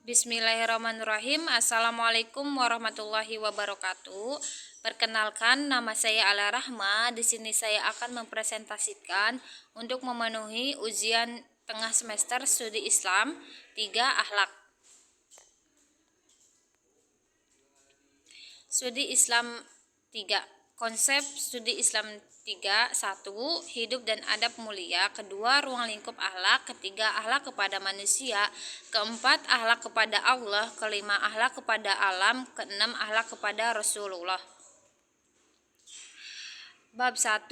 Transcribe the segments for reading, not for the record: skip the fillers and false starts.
Bismillahirrahmanirrahim. Assalamualaikum warahmatullahi wabarakatuh. Perkenalkan, nama saya Ala Rahma. Di sini saya akan mempresentasikan untuk memenuhi ujian tengah semester studi Islam 3 akhlak. Studi Islam 3. Konsep studi Islam 3. 1. Hidup dan adab mulia. Kedua, ruang lingkup akhlak. Ketiga, akhlak kepada manusia. Keempat, akhlak kepada Allah. Kelima, akhlak kepada alam. Keenam, akhlak kepada Rasulullah. Bab 1.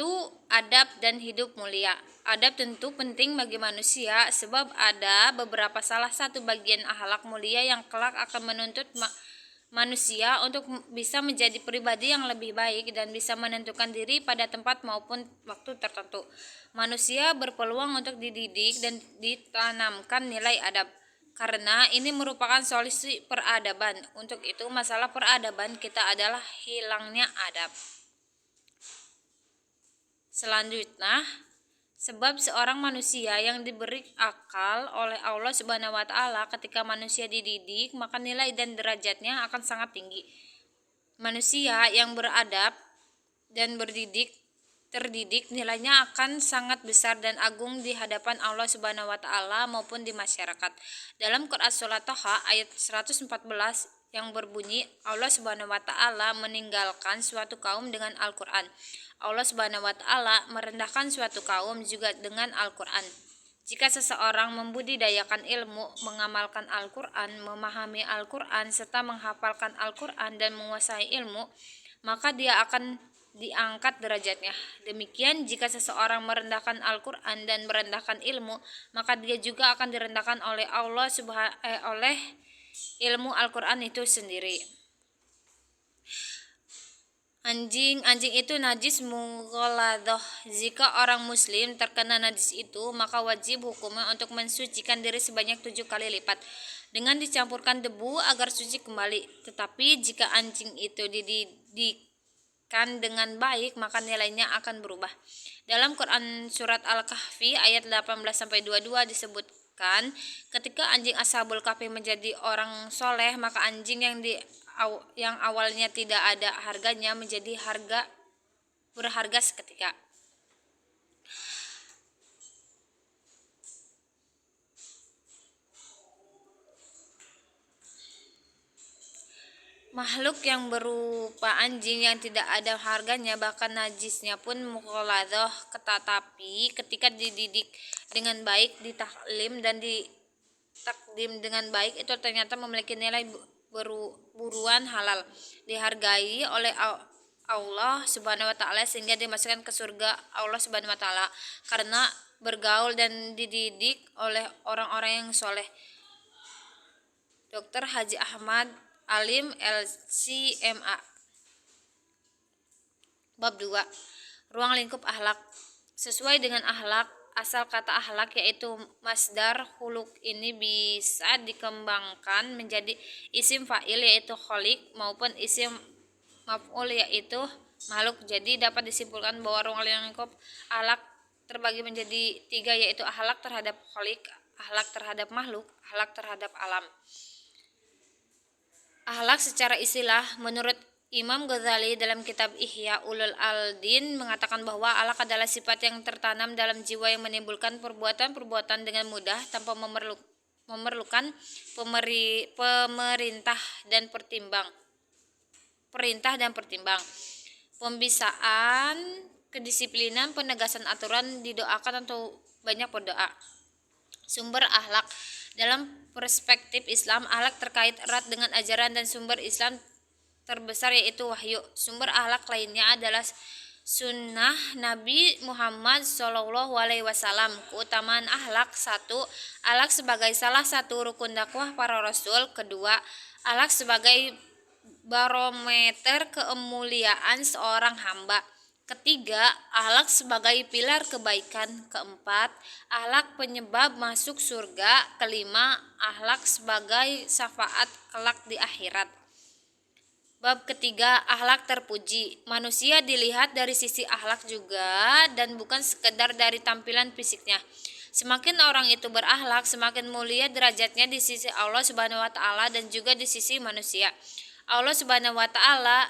Adab dan hidup mulia. Adab tentu penting bagi manusia sebab ada beberapa salah satu bagian akhlak mulia yang kelak akan menuntut manusia untuk bisa menjadi pribadi yang lebih baik dan bisa menentukan diri pada tempat maupun waktu tertentu. Manusia berpeluang untuk dididik dan ditanamkan nilai adab, karena ini merupakan solusi peradaban. Untuk itu, masalah peradaban kita adalah hilangnya adab. Selanjutnya, sebab seorang manusia yang diberi akal oleh Allah Subhanahu wa taala, ketika manusia dididik, maka nilai dan derajatnya akan sangat tinggi. Manusia yang beradab dan terdidik nilainya akan sangat besar dan agung di hadapan Allah Subhanahu wa taala maupun di masyarakat. Dalam Quran Surat Thaha ayat 114 yang berbunyi, Allah Subhanahu wa taala meninggalkan suatu kaum dengan Al-Qur'an. Allah Subhanahu wa taala merendahkan suatu kaum juga dengan Al-Qur'an. Jika seseorang membudidayakan ilmu, mengamalkan Al-Qur'an, memahami Al-Qur'an serta menghafalkan Al-Qur'an dan menguasai ilmu, maka dia akan diangkat derajatnya. Demikian jika seseorang merendahkan Al-Qur'an dan merendahkan ilmu, maka dia juga akan direndahkan oleh Allah oleh ilmu Al-Qur'an itu sendiri. Anjing itu najis mughaladhah. Jika orang muslim terkena najis itu, maka wajib hukumnya untuk mensucikan diri sebanyak 7 kali lipat dengan dicampurkan debu agar suci kembali. Tetapi jika anjing itu dididikan dengan baik, maka nilainya akan berubah. Dalam Quran Surat Al-Kahfi ayat 18-22 disebutkan, ketika anjing Ashabul Kahfi menjadi orang soleh, maka anjing yang awalnya tidak ada harganya menjadi berharga seketika. Makhluk yang berupa anjing yang tidak ada harganya, bahkan najisnya pun mughaladhah, tetapi ketika dididik dengan baik, ditaklim dan ditakdim dengan baik, itu ternyata memiliki nilai buruan halal, dihargai oleh Allah Subhanahu wa taala sehingga dimasukkan ke surga Allah Subhanahu wa taala karena bergaul dan dididik oleh orang-orang yang soleh. Dr. Haji Ahmad Alim LCMA. Bab 2. Ruang lingkup akhlak. Sesuai dengan akhlak, asal kata akhlak yaitu masdar huluk ini bisa dikembangkan menjadi isim fa'il yaitu khaliq maupun isim maf'ul yaitu makhluk. Jadi dapat disimpulkan bahwa ruang lingkup akhlak terbagi menjadi 3 yaitu akhlak terhadap khaliq, akhlak terhadap makhluk, akhlak terhadap alam. Akhlak secara istilah, menurut Imam Ghazali dalam kitab Ihya Ulul Aldin mengatakan bahwa akhlak adalah sifat yang tertanam dalam jiwa yang menimbulkan perbuatan-perbuatan dengan mudah tanpa memerlukan perintah dan pertimbang. Pembisaan, kedisiplinan, penegasan aturan, didoakan atau banyak berdoa. Sumber akhlak. Dalam perspektif Islam, akhlak terkait erat dengan ajaran dan sumber Islam terbesar yaitu wahyu. Sumber akhlak lainnya adalah sunnah Nabi Muhammad SAW. Keutamaan akhlak. 1. Akhlak sebagai salah satu rukun dakwah para rasul. Kedua, akhlak sebagai barometer kemuliaan seorang hamba. Ketiga, akhlak sebagai pilar kebaikan. Keempat, akhlak penyebab masuk surga. Kelima, akhlak sebagai syafaat kelak di akhirat. Bab ketiga, akhlak terpuji. Manusia dilihat dari sisi akhlak juga dan bukan sekedar dari tampilan fisiknya. Semakin orang itu berakhlak, semakin mulia derajatnya di sisi Allah Subhanahu wa taala dan juga di sisi manusia. Allah Subhanahu wa taala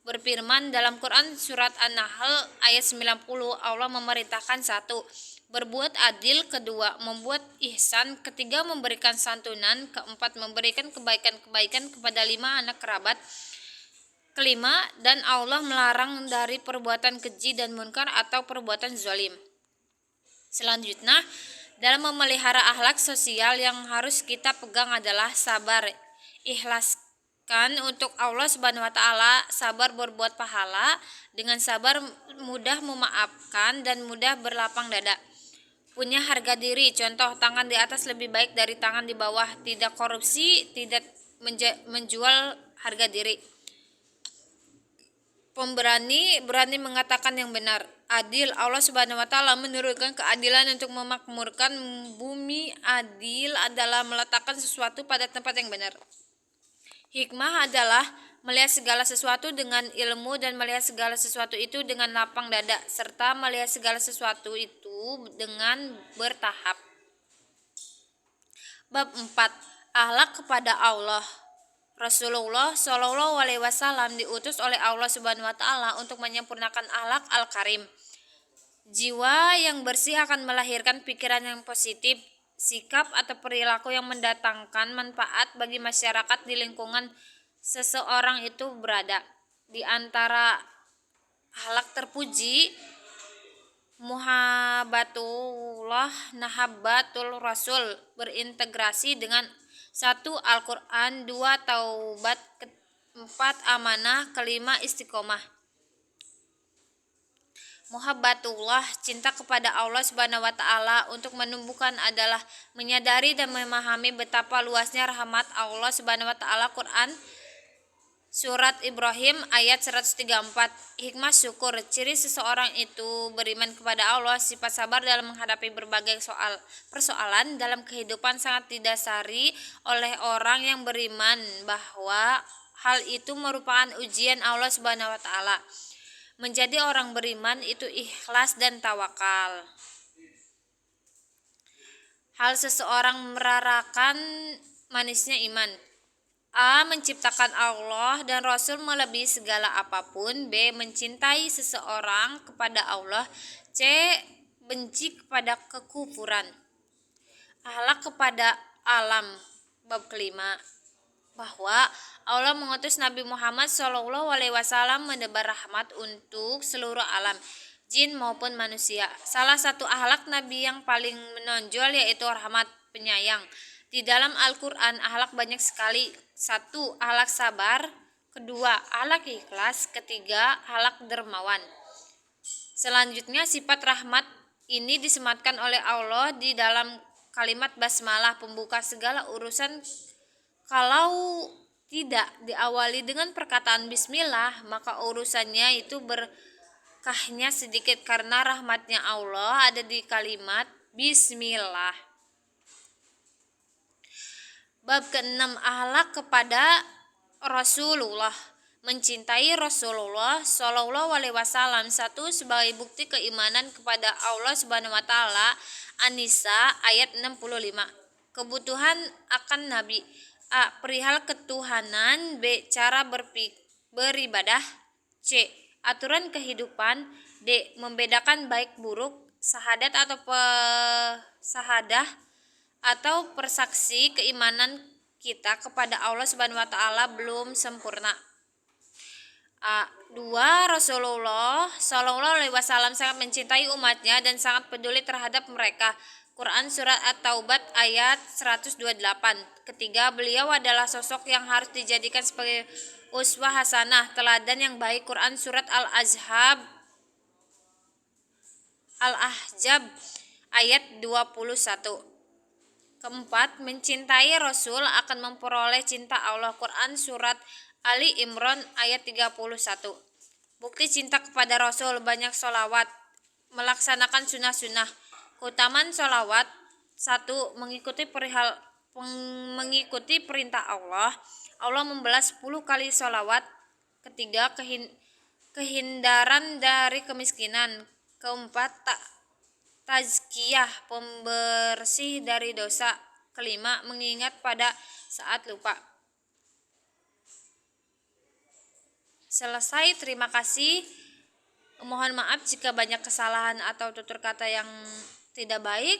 berfirman dalam Quran surat An-Nahl ayat 90, Allah memerintahkan: satu, berbuat adil; kedua, membuat ihsan; ketiga, memberikan santunan; keempat, memberikan kebaikan-kebaikan kepada 5 anak kerabat; kelima, dan Allah melarang dari perbuatan keji dan munkar atau perbuatan zalim. Selanjutnya, dalam memelihara akhlak sosial yang harus kita pegang adalah sabar. Ikhlaskan untuk Allah Subhanahu wa taala, sabar berbuat pahala, dengan sabar mudah memaafkan dan mudah berlapang dada. Punya harga diri, contoh tangan di atas lebih baik dari tangan di bawah, tidak korupsi, tidak menjual harga diri. Pemberani, berani mengatakan yang benar. Adil, Allah Subhanahu wa taala menurunkan keadilan untuk memakmurkan bumi. Adil adalah meletakkan sesuatu pada tempat yang benar. Hikmah adalah melihat segala sesuatu dengan ilmu dan melihat segala sesuatu itu dengan lapang dada, serta melihat segala sesuatu itu dengan bertahap. Bab 4. Akhlak kepada Allah. Rasulullah Shallallahu alaihi wasallam diutus oleh Allah Subhanahu wa taala untuk menyempurnakan akhlak al-karim. Jiwa yang bersih akan melahirkan pikiran yang positif, sikap atau perilaku yang mendatangkan manfaat bagi masyarakat di lingkungan seseorang itu berada. Di antara akhlak terpuji, muhabbatullah, nahabbatul rasul, berintegrasi dengan 1. Al-Quran, 2. Taubat, 4. Amanah, 5. Istiqomah. Muhabbatullah, cinta kepada Allah Subhanahu wa taala untuk menumbuhkan adalah menyadari dan memahami betapa luasnya rahmat Allah Subhanahu wa taala. Quran surat Ibrahim ayat 134. Hikmah syukur, ciri seseorang itu beriman kepada Allah, sifat sabar dalam menghadapi berbagai persoalan dalam kehidupan sangat didasari oleh orang yang beriman bahwa hal itu merupakan ujian Allah Subhanahu wa taala. Menjadi orang beriman itu ikhlas dan tawakal. Hal seseorang merarakan manisnya iman. A. Menciptakan Allah dan Rasul melebihi segala apapun. B. Mencintai seseorang kepada Allah. C. Benci kepada kekufuran. Akhlak kepada alam. Bab kelima, bahwa Allah mengutus Nabi Muhammad SAW menebar rahmat untuk seluruh alam, jin maupun manusia. Salah satu akhlak Nabi yang paling menonjol yaitu rahmat, penyayang. Di dalam Al-Quran akhlak banyak sekali. 1. Akhlak sabar. 2. Akhlak ikhlas. 3. Akhlak dermawan. Selanjutnya, sifat rahmat ini disematkan oleh Allah di dalam kalimat basmalah, pembuka segala urusan. Kalau tidak diawali dengan perkataan bismillah, maka urusannya itu berkahnya sedikit karena rahmatnya Allah ada di kalimat bismillah. Bab ke-6, akhlak kepada Rasulullah. Mencintai Rasulullah Shallallahu alaihi wasallam. 1. Sebagai bukti keimanan kepada Allah Subhanahu wa taala. An-Nisa ayat 65. Kebutuhan akan Nabi. A. Perihal ketuhanan. B. Cara beribadah. C. Aturan kehidupan. D. Membedakan baik buruk. Sahadat atau sahadah atau persaksi keimanan kita kepada Allah Subhanahu wa taala belum sempurna. A. 2. Rasulullah Shallallahu alaihi wasallam sangat mencintai umatnya dan sangat peduli terhadap mereka. Quran surat At-Taubat ayat 128. Ketiga, beliau adalah sosok yang harus dijadikan sebagai uswah hasanah, teladan yang baik. Quran surat Al-Ahzab ayat 21. Keempat, mencintai Rasul akan memperoleh cinta Allah. Quran surat Ali Imran ayat 31. Bukti cinta kepada Rasul, banyak sholawat, melaksanakan sunnah-sunnah. Keutamaan sholawat. 1. Mengikuti perintah Allah. Allah membalas 10 kali sholawat. Ketiga, kehindaran dari kemiskinan. Keempat, tazkiyah, pembersih dari dosa. Kelima, mengingat pada saat lupa. Selesai, terima kasih. Mohon maaf jika banyak kesalahan atau tutur kata yang tidak baik.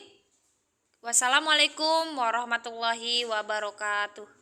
Wassalamualaikum warahmatullahi wabarakatuh.